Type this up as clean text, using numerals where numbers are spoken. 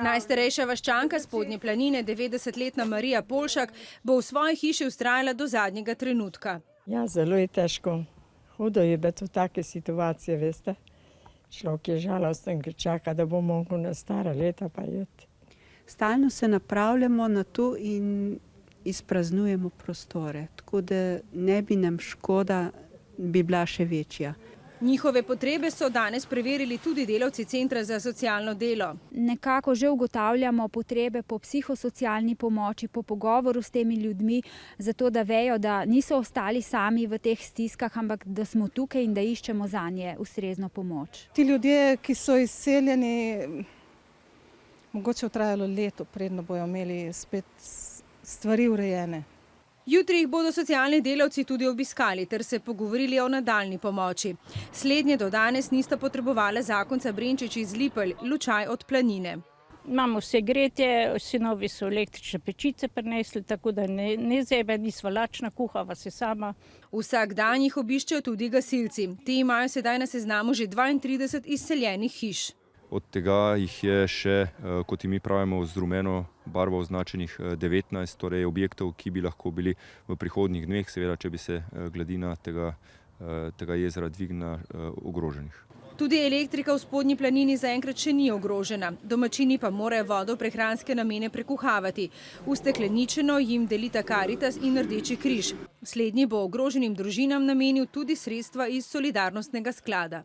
Najstarejša vaščanka Spodnje planine, 90-letna Marija Polšak, bo v svoji hiši vztrajala do zadnjega trenutka. Ja, zelo je težko. Hudo je biti v take situacije, veste. Človek je žalosten, ker čaka, da bo mogel na stara leta pa jeti. Stalno se napravljamo na to in izpraznujemo prostore, tako da ne bi nam škoda bi bila še večja. Njihove potrebe so danes preverili tudi delavci Centra za socialno delo. Nekako že ugotavljamo potrebe po psihosocialni pomoči, po pogovoru s temi ljudmi, zato da vejo, da niso ostali sami v teh stiskah, ampak da smo tukaj in da iščemo zanje ustrezno pomoč. Ti ljudje, ki so izseljeni, mogoče trajalo leto, predno bojo imeli spet stvari urejene. Jutri jih bodo socialni delavci tudi obiskali ter se pogovorili o nadaljni pomoči. Slednje do danes nista potrebovala zakonca Brenčič iz Lipelj, lučaj od Planine. Imamo vse gretje, sinovi so električne pečice prinesli, tako da ne zebe, nisva lačna, kuhava se sama. Vsak dan jih obiščejo tudi gasilci. Ti imajo sedaj na seznamu že 32 izseljenih hiš. Od tega jih je še, kot mi pravimo, z rumeno barvo označenih 19, torej objektov, ki bi lahko bili v prihodnjih dneh, seveda, če bi se gladina tega jezera dvignila, ogroženih. Tudi elektrika v Spodnji planini zaenkrat še ni ogrožena. Domačini pa morajo vodo v prehranske namene prekuhavati. Ustekleničeno jim delita Karitas in Rdeči križ. Slednji bo ogroženim družinam namenil tudi sredstva iz solidarnostnega sklada.